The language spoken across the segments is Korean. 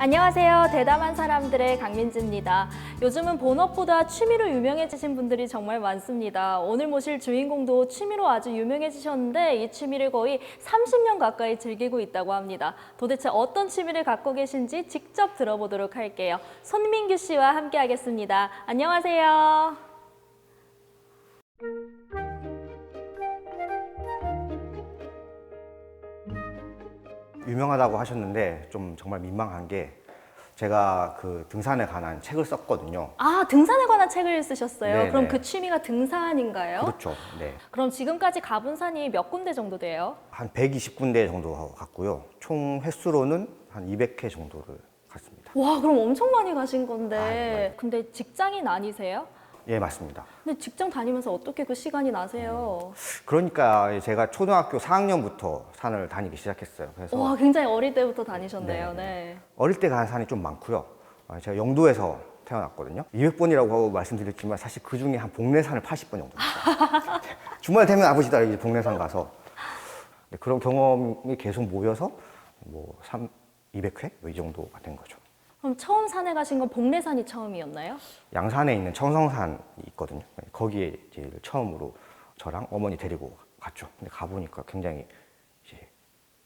안녕하세요. 대담한 사람들의 강민지입니다. 요즘은 본업보다 취미로 유명해지신 분들이 정말 많습니다. 오늘 모실 주인공도 취미로 아주 유명해지셨는데 이 취미를 거의 30년 가까이 즐기고 있다고 합니다. 도대체 어떤 취미를 갖고 계신지 직접 들어보도록 할게요. 손민규 씨와 함께 하겠습니다. 안녕하세요. 유명하다고 하셨는데 좀 정말 민망한 게 제가 그 등산에 관한 책을 썼거든요. 아, 등산에 관한 책을 쓰셨어요? 네네. 그럼 그 취미가 등산인가요? 그렇죠. 네. 그럼 지금까지 가본 산이 몇 군데 정도 돼요? 한 120군데 정도 갔고요. 총 횟수로는 한 200회 정도를 갔습니다. 와, 그럼 엄청 많이 가신 건데. 네. 근데 직장인 아니세요? 예, 맞습니다. 근데 직장 다니면서 어떻게 그 시간이 나세요? 그러니까 제가 초등학교 4학년부터 산을 다니기 시작했어요. 그래서 와, 굉장히 어릴 때부터 다니셨네요. 네네. 네. 어릴 때 간 산이 좀 많고요. 제가 영도에서 태어났거든요. 200번이라고 말씀드렸지만 사실 그 중에 한 복례산을 80번 정도 했어요. 주말 되면 아버지 딸이 이제 복례산 가서 그런 경험이 계속 모여서 뭐 200회 이 정도가 된 거죠. 그럼 처음 산에 가신 건 복례산이 처음이었나요? 양산에 있는 청성산이 있거든요. 거기에 이제 처음으로 저랑 어머니 데리고 갔죠. 근데 가보니까 굉장히 이제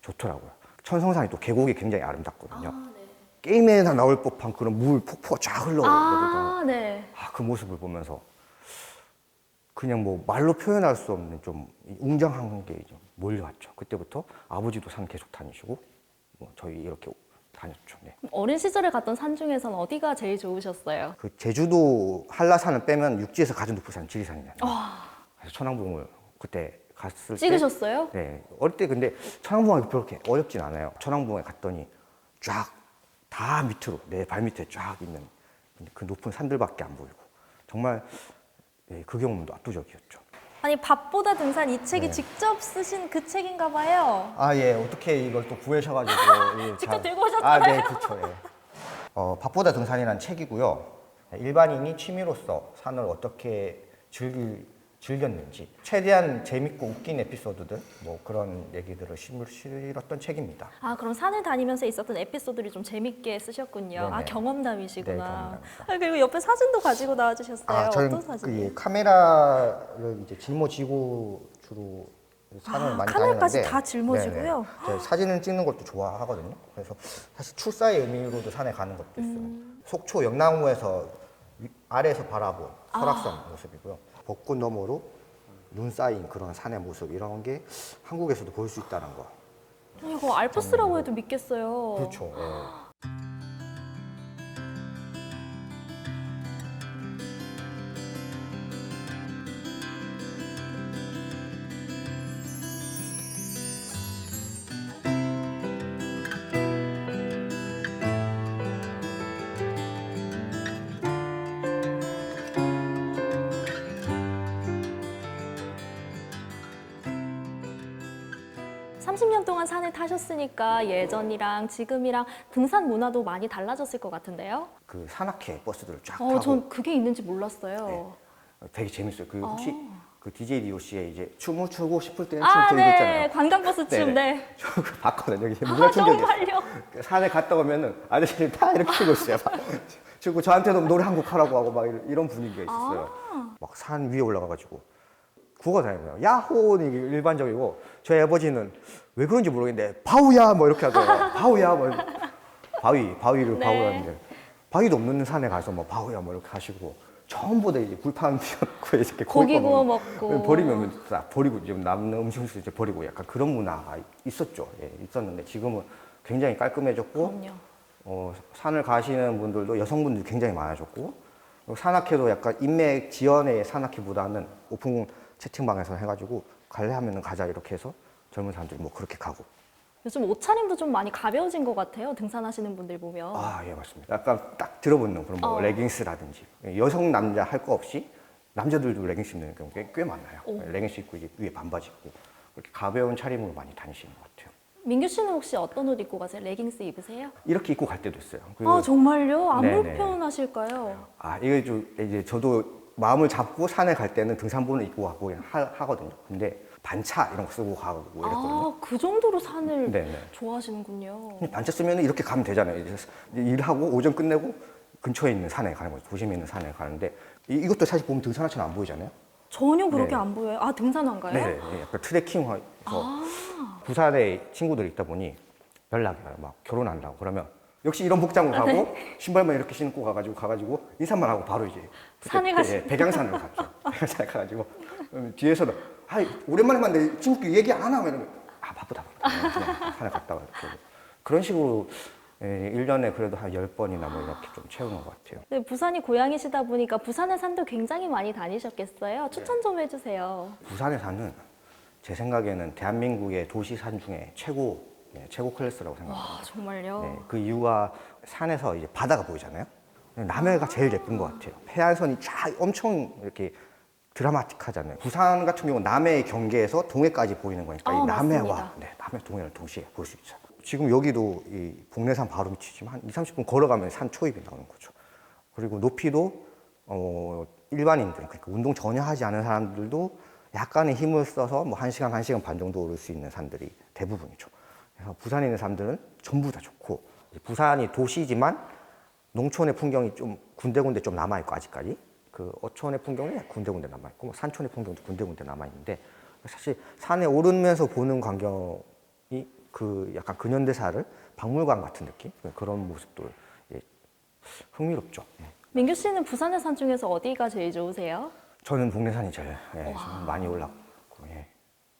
좋더라고요. 천성산이 또 계곡이 굉장히 아름답거든요. 아, 네. 게임에나 나올 법한 그런 물 폭포가 쫙 흘러오거든요. 아, 네. 그 모습을 보면서 그냥 뭐 말로 표현할 수 없는 좀 웅장한 게 좀 몰려왔죠. 그때부터 아버지도 산 계속 다니시고 뭐 저희 이렇게 다녔죠. 네. 어린 시절에 갔던 산 중에서는 어디가 제일 좋으셨어요? 그 제주도 한라산을 빼면 육지에서 가장 높은 산 지리산이잖아요. 그래서 천왕봉을 그때 갔을 때 찍으셨어요? 네. 어릴 때 근데 천왕봉이 그렇게 어렵진 않아요. 천왕봉에 갔더니 쫙 다 밑으로 내 발 밑에 쫙 있는 그 높은 산들밖에 안 보이고 정말 네, 그 경험도 압도적이었죠. 아니, 밥보다 등산 이 책이 네. 직접 쓰신 그 책인가 봐요. 아, 예. 어떻게 이걸 또 구해셔가지고. 예, 직접 잘- 들고 오셨잖아요. 아, 네, 그렇죠. 예. 밥보다 등산이라는 책이고요. 일반인이 취미로서 산을 어떻게 즐겼는지, 최대한 재밌고 웃긴 에피소드들, 뭐 그런 얘기들을 실었던 책입니다. 아, 그럼 산을 다니면서 있었던 에피소드를 좀 재밌게 쓰셨군요. 네네. 아, 경험담이시구나. 네, 경험담입니다. 아, 그리고 옆에 사진도 가지고 나와주셨어요. 저는 어떤 사진이요? 카메라를 이제 짊어지고 주로 산을 많이 카메라까지 다니는데 다 짊어지고요? 네네. 제가 사진을 찍는 것도 좋아하거든요. 그래서 사실 출사의 의미로도 산에 가는 것도 있어요. 속초 영랑호에서 아래에서 바라본 설악산 모습이고요. 벚꽃 너머로 눈 쌓인 그런 산의 모습 이런 게 한국에서도 볼 수 있다는 거. 이거 알프스라고 해도 믿겠어요. 그렇죠. 예. 삼십 년 동안 산을 타셨으니까 예전이랑 지금이랑 등산 문화도 많이 달라졌을 것 같은데요? 그 산악회 버스들을 쫙 타고 전 그게 있는지 몰랐어요. 되게 재밌어요. 그 혹시 그 DJ DOC에 이제 춤을 추고 싶을 때는 아, 춤 네. 있잖아요. 관광버스 춤, 네. 저 그거 봤거든요. 이게 아, 문화 충격이었어요. 정말요? 산에 갔다 오면은 아저씨들 다 이렇게 추고 있어요. 그리고 저한테도 노래 한 곡 하라고 하고 막 이런 분위기가 있었어요. 막 산 위에 올라가가지고 구호가 다니고요. 야호는 이게 일반적이고 저희 아버지는 왜 그런지 모르겠는데 바우야 뭐 이렇게 하더라고요. 바우야 뭐 바위를 네. 바우라는데 바위도 없는 산에 가서 뭐 바우야 뭐 이렇게 하시고 전부 다 이제 불판 피워놓고 이렇게 고기 구워 먹는 먹고. 버리면 싹 버리고 좀 남는 음식을 이제 버리고 약간 그런 문화가 있었죠. 예, 있었는데 지금은 굉장히 깔끔해졌고 그럼요. 산을 가시는 분들도 여성분들이 굉장히 많아졌고 그리고 산악회도 약간 인맥 지연의 산악회보다는 오픈 채팅방에서 해가지고 갈래 하면은 가자 이렇게 해서 젊은 사람들이 뭐 그렇게 가고 요즘 옷차림도 좀 많이 가벼워진 것 같아요. 등산하시는 분들 보면. 아, 예, 맞습니다. 약간 딱 들어붙는 그런 뭐 레깅스라든지 여성 남자 할 거 없이 남자들도 레깅스 입는 경우가 꽤 많아요. 레깅스 입고 이제 위에 반바지 입고 그렇게 가벼운 차림으로 많이 다니시는 것 같아요. 민규 씨는 혹시 어떤 옷 입고 가세요? 레깅스 입으세요? 이렇게 입고 갈 때도 있어요. 아, 정말요? 안 네네. 불편하실까요? 이게 좀 이제 저도 마음을 잡고 산에 갈 때는 등산복을 입고 가고 하거든요. 근데 반차 이런 거 쓰고 가고 이랬거든요. 아, 그 정도로 산을 네네. 좋아하시는군요. 반차 쓰면 이렇게 가면 되잖아요. 이제 일하고 오전 끝내고 근처에 있는 산에 가는 거죠. 도심에 있는 산에 가는데 이것도 사실 보면 등산화처럼 안 보이잖아요. 전혀 그렇게 네. 안 보여요. 아, 등산화인가요? 네, 네, 약간 트레킹해서 아, 부산에 친구들이 있다 보니 연락이 와요. 막 결혼한다고 그러면 역시 이런 복장으로 가고 신발만 이렇게 신고 가가지고 인사만 하고 바로 이제 산에 가시- 백양산으로 갔죠. 백양산에 가가지고 뒤에서는 아 오랜만에 만났는데 친구끼리 얘기 안 하면 이러면 아 바쁘다 그냥 산에 갔다 와 이렇게 그런 식으로 1년에 그래도 한 10번이나 뭐 이렇게 좀 채우는 것 같아요. 네, 부산이 고향이시다 보니까 부산의 산도 굉장히 많이 다니셨겠어요. 추천 좀 해주세요. 부산의 산은 제 생각에는 대한민국의 도시 산 중에 최고 클래스라고 생각합니다. 와, 정말요? 네, 그 이유가 산에서 이제 바다가 보이잖아요. 남해가 제일 예쁜 것 같아요. 해안선이 쫙 엄청 이렇게 드라마틱하잖아요. 부산 같은 경우는 남해 경계에서 동해까지 보이는 거니까 이 남해와 맞습니다. 남해 동해를 동시에 볼 수 있죠. 지금 여기도 이 복례산 바로 밑이지만 한 20, 30분 걸어가면 산 초입이 나오는 거죠. 그리고 높이도 일반인들 그러니까 운동 전혀 하지 않은 사람들도 약간의 힘을 써서 뭐 1시간, 1시간 반 정도 오를 수 있는 산들이 대부분이죠. 그래서 부산에 있는 사람들은 전부 다 좋고 부산이 도시지만 농촌의 풍경이 좀 군데군데 좀 남아있고 아직까지 그 어촌의 풍경이 군데군데 남아있고 뭐 산촌의 풍경도 군데군데 남아있는데 사실 산에 오르면서 보는 광경이 그 약간 근현대사를 박물관 같은 느낌 그런 모습도 흥미롭죠. 민규 씨는 부산의 산 중에서 어디가 제일 좋으세요? 저는 복례산이 제일 저는 많이 올랐고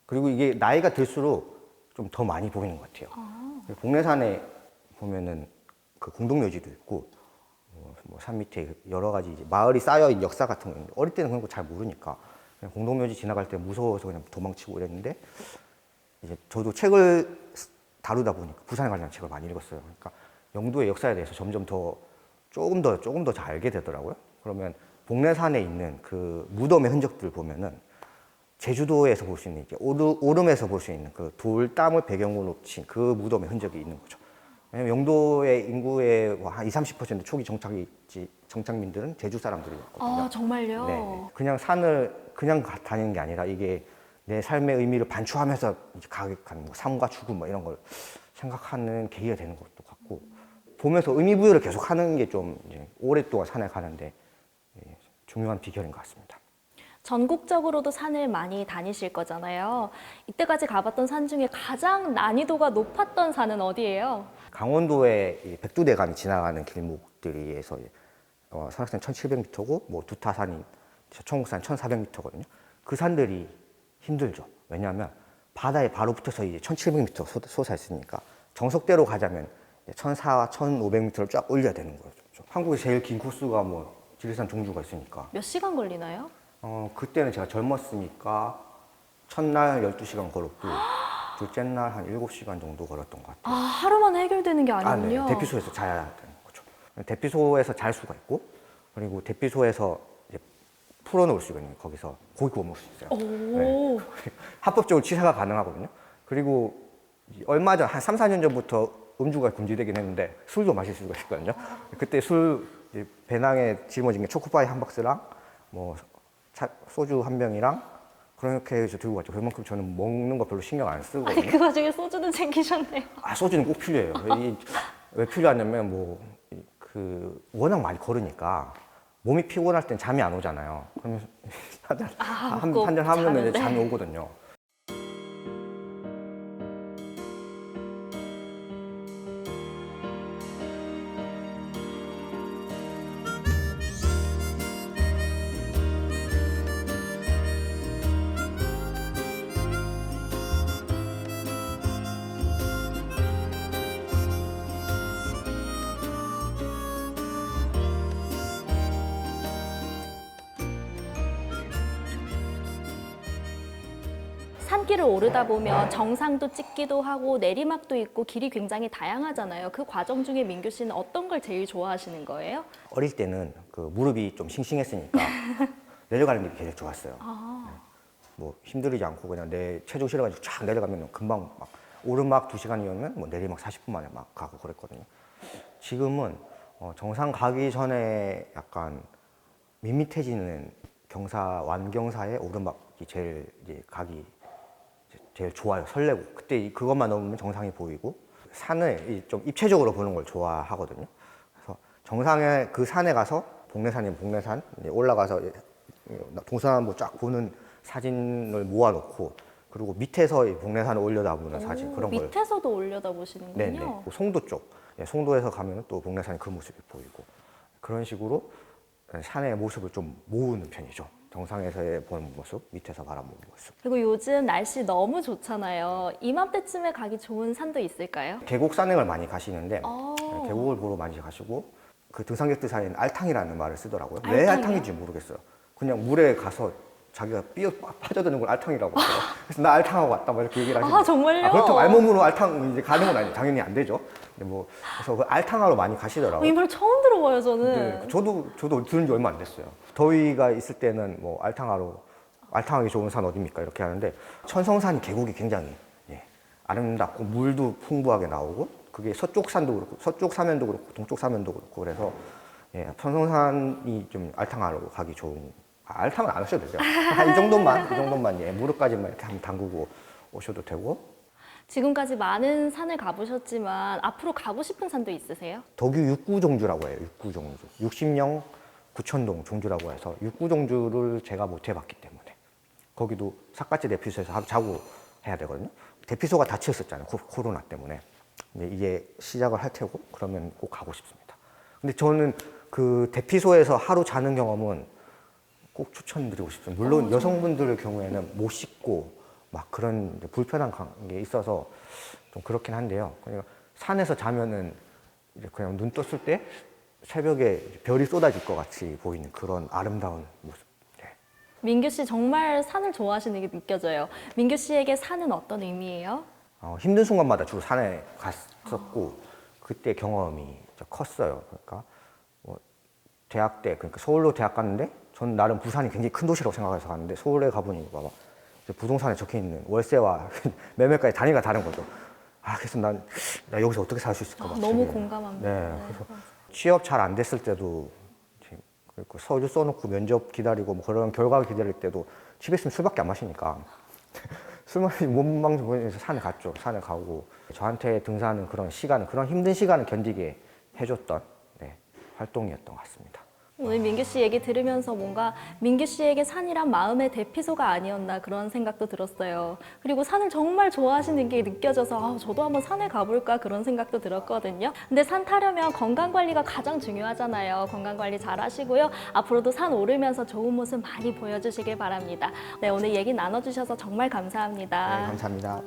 그리고 이게 나이가 들수록 좀 더 많이 보이는 것 같아요. 복례산에 보면은 그 공동묘지도 있고 뭐 산 밑에 여러 가지 이제 마을이 쌓여있는 역사 같은 거 있는데 어릴 때는 그런 거 잘 모르니까 그냥 공동묘지 지나갈 때 무서워서 그냥 도망치고 이랬는데 이제 저도 책을 다루다 보니까 부산에 관련 책을 많이 읽었어요. 그러니까 영도의 역사에 대해서 점점 더 조금 더 잘 알게 되더라고요. 그러면 복례산에 있는 그 무덤의 흔적들 보면은 제주도에서 볼 수 있는 이제 오름에서 볼 수 있는 그 돌담을 배경으로 친 그 무덤의 흔적이 있는 거죠. 왜냐면 영도의 인구의 한 20, 30% 초기 정착민들은 제주 사람들이었거든요. 아, 정말요? 네. 그냥 산을 그냥 다니는 게 아니라 이게 내 삶의 의미를 반추하면서 이제 가득한 뭐 삶과 죽음 뭐 이런 걸 생각하는 계기가 되는 것도 같고 보면서 의미 부여를 계속 하는 게 좀 오랫동안 산에 가는데 중요한 비결인 것 같습니다. 전국적으로도 산을 많이 다니실 거잖아요. 이때까지 가봤던 산 중에 가장 난이도가 높았던 산은 어디예요? 강원도의 이 백두대간이 지나가는 길목들에서 설악산 1700m고 뭐 두타산이 청국산 1400m거든요. 그 산들이 힘들죠. 왜냐하면 바다에 바로 붙어서 이제 1700m 솟아있으니까 정석대로 가자면 1400, 1500m를 쫙 올려야 되는 거죠. 한국의 제일 긴 코스가 뭐 지리산 종주가 있으니까 몇 시간 걸리나요? 그때는 제가 젊었으니까 첫날 12시간 걸었고 둘째 날 한 7시간 정도 걸었던 것 아, 같아요. 하루만 해결되는 게 아니군요. 네. 대피소에서 자야 되는 거죠. 대피소에서 잘 수가 있고 그리고 대피소에서 이제 풀어놓을 수가 있는 거기서 고기 구워 먹을 수 있어요. 오, 합법적으로 취사가 가능하거든요. 그리고 얼마 전, 한 3, 4년 전부터 음주가 금지되긴 했는데 술도 마실 수가 있거든요. 그때 술 배낭에 짊어진 게 초코파이 한 박스랑 뭐 소주 한 병이랑 그렇게 해서 들고 갔죠. 그만큼 저는 먹는 거 별로 신경 안 쓰거든요. 아니 그 와중에 소주는 챙기셨네요. 소주는 꼭 필요해요. 왜 필요하냐면 워낙 많이 걸으니까 몸이 피곤할 땐 잠이 안 오잖아요. 그러면 한 잔 하면 이제 잠이 오거든요. 산길을 오르다 보면 정상도 찍기도 하고 내리막도 있고 길이 굉장히 다양하잖아요. 그 과정 중에 민규 씨는 어떤 걸 제일 좋아하시는 거예요? 어릴 때는 그 무릎이 좀 싱싱했으니까 내려가는 게 제일 좋았어요. 뭐 힘들이지 않고 그냥 내 체중 실어가지고 쫙 내려가면 금방 막 오르막 2시간이면 뭐 내리막 40분 만에 막 가고 그랬거든요. 지금은 정상 가기 전에 약간 밋밋해지는 완경사의 오르막이 제일 이제 가기 제일 좋아요. 설레고 그때 그것만 넘으면 정상이 보이고 산을 좀 입체적으로 보는 걸 좋아하거든요. 그래서 정상에 그 산에 가서 복례산이면 복례산 올라가서 동서남북 쫙 보는 사진을 모아놓고 그리고 밑에서 이 복례산을 올려다보는 사진 그런 걸 밑에서도 올려다보시는군요. 네네. 송도 쪽 송도에서 가면 또 복례산의 그 모습이 보이고 그런 식으로 산의 모습을 좀 모으는 편이죠. 정상에서의 보는 모습, 밑에서 바라보는 모습. 그리고 요즘 날씨 너무 좋잖아요. 이맘때쯤에 가기 좋은 산도 있을까요? 계곡 산행을 많이 가시는데 어. 계곡을 보러 많이 가시고 그 등산객들 사이에는 알탕이라는 말을 쓰더라고요. 왜 알탕이요? 알탕인지 모르겠어요. 그냥 물에 가서 자기가 삐어 빠져드는 걸 알탕이라고 해요. 그래서 나 알탕하고 왔다 뭐 이렇게 얘기를 하시는 아, 정말요? 그렇다고 알몸으로 알탕 이제 가는 건 아니죠. 당연히 안 되죠. 근데 뭐 그래서 그 알탕하러 많이 가시더라고요. 이 말 처음 들어봐요, 저는. 네, 저도 들은 지 얼마 안 됐어요. 더위가 있을 때는 뭐 알탕하기 좋은 산 어디입니까? 이렇게 하는데 천성산 계곡이 굉장히 아름답고 물도 풍부하게 나오고 그게 서쪽 산도 그렇고 서쪽 사면도 그렇고 동쪽 사면도 그렇고 그래서 천성산이 좀 알탕하러 가기 좋은 알탕은 안 하셔도 되죠. 한 이 정도만 무릎까지만 이렇게 한번 담그고 오셔도 되고 지금까지 많은 산을 가보셨지만 앞으로 가고 싶은 산도 있으세요? 덕유 육구종주라고 해요. 육구종주. 60령 구천동 종주라고 해서 육구종주를 제가 못 해봤기 때문에 거기도 삿갓제 대피소에서 하루 자고 해야 되거든요. 대피소가 닫혔었잖아요. 코로나 때문에. 근데 이게 시작을 할 테고 그러면 꼭 가고 싶습니다. 근데 저는 그 대피소에서 하루 자는 경험은 꼭 추천드리고 싶습니다. 물론 여성분들의 경우에는 못 씻고 막 그런 이제 불편한 게 있어서 좀 그렇긴 한데요. 그냥 산에서 자면은 이제 그냥 눈 떴을 때 새벽에 별이 쏟아질 것 같이 보이는 그런 아름다운 모습. 네. 민규 씨 정말 산을 좋아하시는 게 느껴져요. 민규 씨에게 산은 어떤 의미예요? 힘든 순간마다 주로 산에 갔었고 그때 경험이 진짜 컸어요. 그러니까 뭐 대학 때 그러니까 서울로 대학 갔는데 전 나름 부산이 굉장히 큰 도시라고 생각해서 갔는데 서울에 가보니까 막 부동산에 적혀 있는 월세와 매매가의 단위가 다른 거죠. 그래서 나 여기서 어떻게 살 수 있을까? 막 너무 되게. 공감합니다. 네, 그래서 취업 잘 안 됐을 때도 그리고 서류 써놓고 면접 기다리고 뭐 그런 결과 기다릴 때도 집에 있으면 술밖에 안 마시니까 술 마시고 몸망 보면서 산에 갔죠. 산에 가고 저한테 등산은 그런 힘든 시간을 견디게 해줬던 활동이었던 것 같습니다. 오늘 민규 씨 얘기 들으면서 뭔가 민규 씨에게 산이란 마음의 대피소가 아니었나 그런 생각도 들었어요. 그리고 산을 정말 좋아하시는 게 느껴져서 저도 한번 산에 가볼까 그런 생각도 들었거든요. 근데 산 타려면 건강 관리가 가장 중요하잖아요. 건강 관리 잘 하시고요. 앞으로도 산 오르면서 좋은 모습 많이 보여주시길 바랍니다. 네, 오늘 얘기 나눠주셔서 정말 감사합니다. 네, 감사합니다.